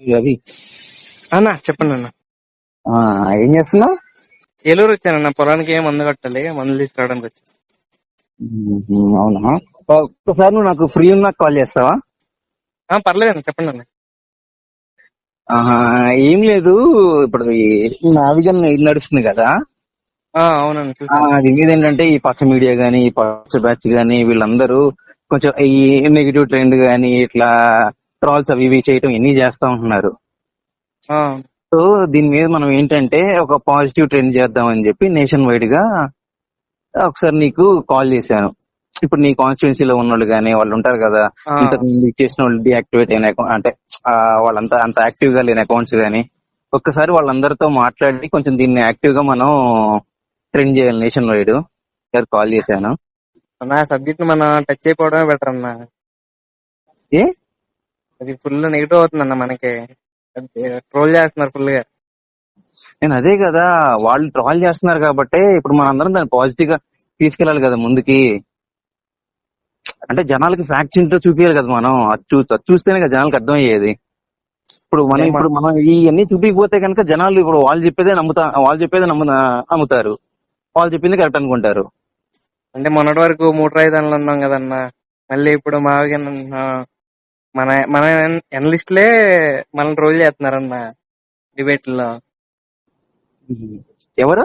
రవి. అన్నా చెప్పండి అన్న. ఆ, ఏం చేస్తున్నావు? ఏలూరు వచ్చానన్న, పొలానికి ఏం మందు కట్టాలి, మందులు తీసుకురావడానికి వచ్చి. అవునా, ఒక్కసారి నువ్వు నాకు ఫ్రీ ఉన్నా కాల్ చేస్తావా? పర్లేదన్న, చెప్పండి అన్న. ఆహా, ఏం లేదు. ఇప్పుడు ఈ నావిగన్ ఇది నడుస్తుంది కదా. అవునన్న, చూసాను. అది మీద ఏంటంటే ఈ పచ్చ మీడియా గానీ, ఈ పచ్చ బ్యాచ్ గానీ, వీళ్ళందరూ కొంచెం ఈ నెగిటివ్ ట్రెండ్ గానీ, ఇట్లా ట్రాల్స్ అవి ఇవి చేయటం ఇన్ని చేస్తా ఉంటున్నారు. ఆ, సో దీని మీద మనం ఏంటంటే ఒక పాజిటివ్ ట్రెండ్ చేద్దాం అని చెప్పి నేషన్ వైడ్ గా ఒకసారి నీకు కాల్ చేశాను. ఇప్పుడు నీ కాన్స్టిట్యున్సీలో ఉన్న వాళ్ళు కానీ వాళ్ళు ఉంటారు కదా, ఆ, ఇంతకు ముందు చేసిన వాళ్ళు డియాక్టివేట్ అయిన అంటే వాళ్ళంతా అంత యాక్టివ్ గా లేని అకౌంట్స్ కానీ ఒక్కసారి వాళ్ళందరితో మాట్లాడి కొంచెం దీన్ని యాక్టివ్ గా మనం ట్రెండ్ చేయాలి నేషన్ వైడ్. కాల్ చేశాను. అన్న సబ్జెక్ట్ మనం టచ్ అయిపోవడమే బెటర్ అన్న. ఏ అది ఫుల్ నెగిటివ్ అవుతుందన్న మనకి. ట్రోల్ చేస్తున్నారు ఫుల్ గా. నేను అదే కదా, వాళ్ళు ట్రాల్ చేస్తున్నారు కాబట్టి ఇప్పుడు మనందరం దాన్ని పాజిటివ్ గా తీసుకెళ్ళాలి కదా ముందుకి. అంటే జనాలకి ఫ్యాక్ట్స్ ఏంటో చూపించాలి కదా మనం. అది చూస్తేనే కదా జనాలకి అర్థమయ్యేది. అంటే ఇప్పుడు మనం ఇవన్నీ చూపించకపోతే కనుక జనాలు ఇప్పుడు వాళ్ళు చెప్పేదే నమ్ముతారు. వాళ్ళు చెప్పింది కరెక్ట్ అనుకుంటారు. అంటే మొన్నటి వరకు 3 రాజధానులు ఉన్నాం కదన్న. మళ్ళీ ఇప్పుడు మావిగా మన మన ఎనలిస్టులే మనం ట్రోల్ చేస్తున్నారన్న డిబేట్లో. ఎవరు?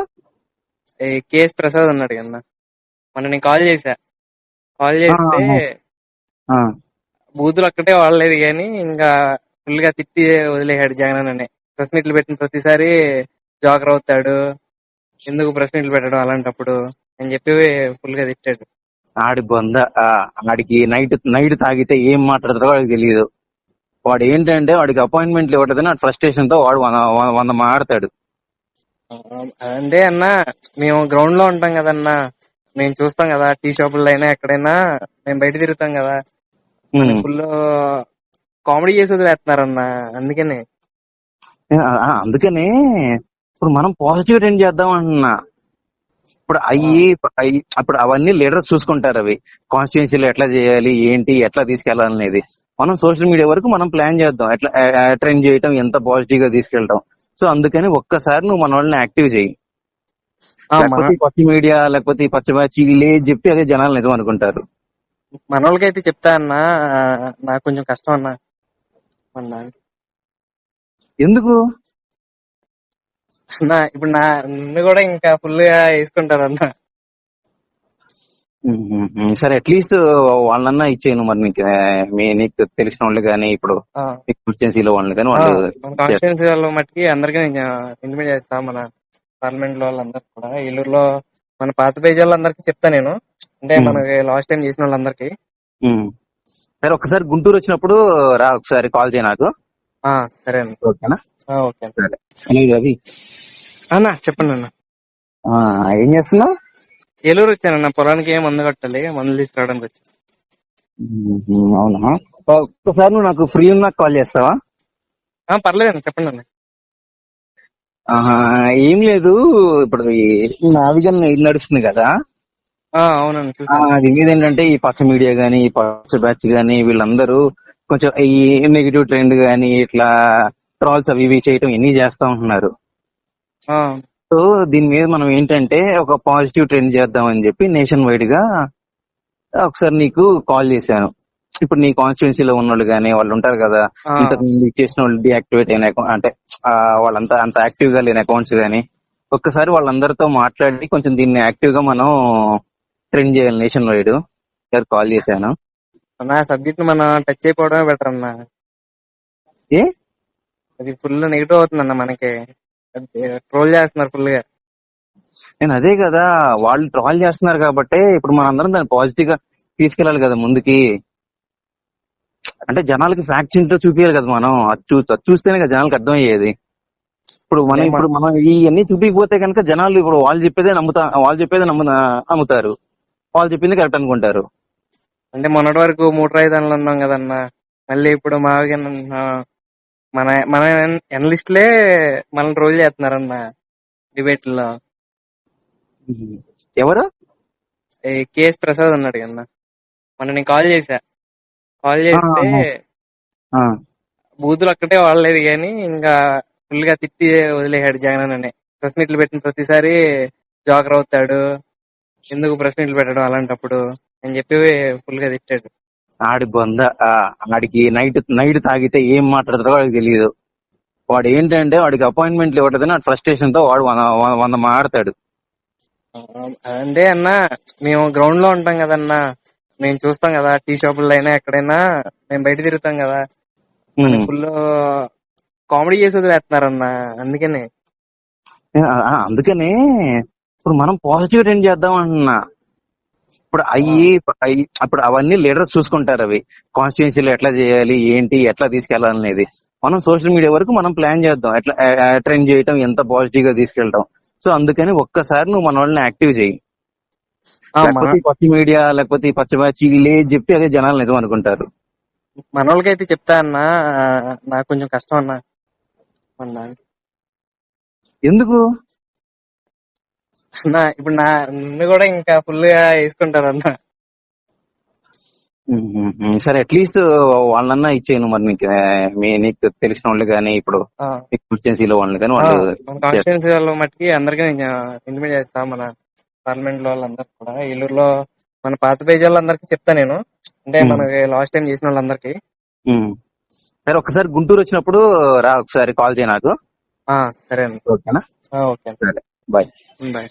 కేఎస్ ప్రసాద్ అన్నాడు కన్నా. మొన్న నేను కాల్ చేశా. కాల్ ఆ, చేస్తే ఆ, బూతులు ఒక్కటే వాడలేదు కానీ ఇంకా ఫుల్ గా తిట్టి వదిలేశాడు జగన్ అని. ప్రెస్ మీట్లు పెట్టిన ప్రతిసారి జోకర్ అవుతాడు, ఎందుకు ప్రెస్ మీట్లు పెట్టడం అలాంటప్పుడు అని చెప్పి ఫుల్ గా తిట్టాడు. ఆడి బొంద. ఆడికి నైట్ నైట్ తాగితే ఏం మాట్లాడతారో వాడికి తెలియదు. వాడు ఏంటంటే వాడికి అపాయింట్మెంట్లు ఇవ్వటదని ఫ్రస్ట్రేషన్ తో వాడు 100 మాట్లాడతాడు. అంటే అన్న, మేము గ్రౌండ్ లో ఉంటాం కదన్నా, మేము చూస్తాం కదా, టీ షాపుల్లో అయినా ఎక్కడైనా మేము బయట తిరుగుతాం కదా, ఉమ్. ఫుల్ కామెడీ చేసి వదిలేస్తున్నారన్న. అందుకని అందుకనే ఇప్పుడు మనం పాజిటివ్ ట్రెండ్ చేద్దాం అంటున్నా. ఇప్పుడు అప్పుడు అవన్నీ లీడర్స్ చూసుకుంటారు. అవి కాన్స్టిట్యున్సీలో ఎట్లా చేయాలి, ఏంటి, ఎట్లా తీసుకెళ్లాలనేది మనం సోషల్ మీడియా వరకు మనం ప్లాన్ చేద్దాం. ఎట్లా ట్రెండ్ చేయటం, ఎంత పాజిటివ్ గా తీసుకెళ్ళటం. సో అందుకని ఒక్కసారి నువ్వు మన వాళ్ళని యాక్టివ్ చేయి. మన లేకపోతే ఈ పచ్చ మీడియా లేకపోతే ఈ పచ్చ బ్యాచ్ వీళ్ళు ఏది చెప్తే అదే జనాలు నిజం అనుకుంటారు. మనోళ్ళకైతే చెప్తా అన్నా, నాకు కొంచెం కష్టం అన్నా. అన్నా ఎందుకు? ఇప్పుడు నన్ను కూడా ఇంకా ఫుల్ గా వేసుకుంటారు అన్న. సరే, అట్లీస్ట్ వాళ్ళన్నా ఇచ్చేయను మరి. నీకు తెలిసిన వాళ్ళు కానీ ఇప్పుడు కాన్స్టిట్యున్సీలో వాళ్ళు కానీ వాళ్ళు మన కాన్స్టిట్యున్సీ వాళ్ళ మట్టికి అందరికీ నేను ఇంటిమేట్ చేస్తా. మన పార్లమెంట్ లో వాళ్ళందరికీ కూడా, ఏలూరులో మన పాత పేజీ వాళ్ళందరికీ చెప్తా నేను. అంటే మనకి లాస్ట్ టైం చేసిన వాళ్ళందరికీ. సరే, ఒకసారి గుంటూరు వచ్చినప్పుడు రా, ఒకసారి కాల్ చేయి నాకు. సరే అన్న. ఓకేనా? ఓకే సరే. రవి. అన్న చెప్పండి అన్న. ఏం చేస్తున్నావు? ఏలూరు వచ్చానన్న, పొలానికి ఏం మందు కట్టాలి, మందులు తీసుకురావడానికి వచ్చి. అవునా, ఒక్కసారి నువ్వు నాకు ఫ్రీ ఉన్నా కాల్ చేస్తావా? పర్లేదన్న, చెప్పండి అన్న. ఏం లేదు. ఇప్పుడు ఈ నావిగన్ ఇది నడుస్తుంది కదా. అవునన్న, చూసాను. అది మీద ఏంటంటే ఈ పచ్చ మీడియా గానీ, ఈ పచ్చ బ్యాచ్ గానీ, వీళ్ళందరూ కొంచెం ఈ నెగిటివ్ ట్రెండ్ గానీ, ఇట్లా ట్రాల్స్ అవి ఇవి చేయటం ఇన్ని చేస్తా ఉంటున్నారు. సో దీని మీద మనం ఏంటంటే ఒక పాజిటివ్ ట్రెండ్ చేద్దాం అని చెప్పి నేషన్ వైడ్ గా ఒకసారి నీకు కాల్ చేశాను. ఇప్పుడు నీ కాన్స్టిట్యున్సీలో ఉన్న వాళ్ళు కానీ వాళ్ళు ఉంటారు కదా, ఇంతకు ముందు చేసిన వాళ్ళు డియాక్టివేట్ అయిన అంటే వాళ్ళంతా అంత యాక్టివ్ గా లేని అకౌంట్స్ కానీ ఒక్కసారి వాళ్ళందరితో మాట్లాడి కొంచెం దీన్ని యాక్టివ్ గా మనం ట్రెండ్ చేయాలి నేషన్ వైడ్. కాల్ చేశాను. నా సబ్జెక్ట్ మనం టచ్ అయిపోవడమే బెటర్ అన్న. ఏ అది ఫుల్ నెగిటివ్ అవుతుందన్న మనకి. ట్రోల్ చేస్తున్నారు ఫుల్ గా. నేను అదే కదా, వాళ్ళు ట్రాల్ చేస్తున్నారు కాబట్టి ఇప్పుడు మనందరం దాన్ని పాజిటివ్ గా తీసుకెళ్లాలి కదా ముందుకి. అంటే జనాలకి ఫ్యాక్ట్స్ ఏంటో చూపించాలి కదా మనం. అది చూస్తేనే కదా జనాలకి అర్థమయ్యేది. ఇప్పుడు మనం ఇవన్నీ చూపించకపోతే కనుక జనాలు ఇప్పుడు వాళ్ళు చెప్పేదే నమ్ముతారు. వాళ్ళు చెప్పింది కరెక్ట్ అనుకుంటారు. అంటే మొన్నటి వరకు 3 రాజధానులు ఉన్నాం కదన్న. మళ్ళీ ఇప్పుడు మావిగా మన మన ఎనలిస్టులే మనం ట్రోల్ చేస్తున్నారన్న డిబేట్లో. ఎవరు? కేఎస్ ప్రసాద్ అన్నాడు కన్నా. మొన్న నేను కాల్ చేశా. కాల్ చేస్తే బూతులు ఒక్కటే వాడలేదు కానీ ఇంకా ఫుల్ గా తిట్టి వదిలేశాడు జగన్ అనే. ప్రెస్ మీట్లు పెట్టిన ప్రతిసారి జోకర్ అవుతాడు, ఎందుకు ప్రెస్ మీట్లు పెట్టడం అలాంటప్పుడు అని చెప్పి ఫుల్ గా తిట్టాడు. ఆడి బొంద ఆడికి నైట్ నైట్ తాగితే ఏం మాట్లాడతారో వాడికి తెలియదు. వాడు ఏంటంటే వాడికి అపాయింట్మెంట్లు ఇవ్వటదని ఫ్రస్ట్రేషన్ తో వాడు 100 మాట్లాడతాడు. అంటే అన్న మేము గ్రౌండ్ లో ఉంటాం కదన్నా, మేము చూస్తాం కదా, టీ షాపుల్లో అయినా ఎక్కడైనా మేము బయట తిరుగుతాం కదా, ఫుల్ కామెడీ చేసి వదిలేస్తున్నారన్న. అందుకనే అందుకనే ఇప్పుడు మనం పాజిటివ్ ట్రెండ్ చేద్దాం అంటున్నా. ఇప్పుడు అప్పుడు అవన్నీ లీడర్స్ చూసుకుంటారు. అవి కాన్స్టిట్యున్సీలో ఎట్లా చేయాలి, ఏంటి, ఎట్లా తీసుకెళ్లాలనేది మనం సోషల్ మీడియా వరకు మనం ప్లాన్ చేద్దాం, ఎట్లా ట్రెండ్ చేయటం, ఎంత పాజిటివ్ గా తీసుకెళ్ళటం. సో అందుకని ఒక్కసారి నువ్వు మన వాళ్ళని యాక్టివ్ చేయి. లేకపోతే ఈ పచ్చి మీడియా, లేకపోతే ఈ పచ్చ బ్యాచ్ చెప్తే అదే జనాలు నిజం అనుకుంటారు. మన వాళ్ళకైతే చెప్తా అన్నా, నాకు కొంచెం కష్టం అన్నా. ఎందుకు అన్నా ఇప్పుడు నన్ను కూడా ఇంకా ఫుల్ గా వేసుకుంటారు అన్న. సరే అట్లీస్ట్ వాళ్ళన్నా ఇచ్చేయను. మరి నీకు తెలిసిన వాళ్ళు కానీ, ఇప్పుడు కాన్స్టిట్యున్సీలో వాళ్ళు కానీ, వాళ్ళు కాన్స్టిట్యున్సీ వాళ్ళు మట్టికి అందరికీ నేను ఇంటిమేట్ చేస్తా. మన పార్లమెంట్ లో వాళ్ళందరూ కూడా, ఏలూరులో మన పాత పేజీ వాళ్ళందరికీ చెప్తా నేను, అంటే మనకి లాస్ట్ టైం చేసిన వాళ్ళందరికీ. సరే ఒకసారి గుంటూరు వచ్చినప్పుడు రా, ఒకసారి కాల్ చేయ నాకు. సరే అండి. ఓకేనా? ఓకే, సరే, బాయ్. బాయ్.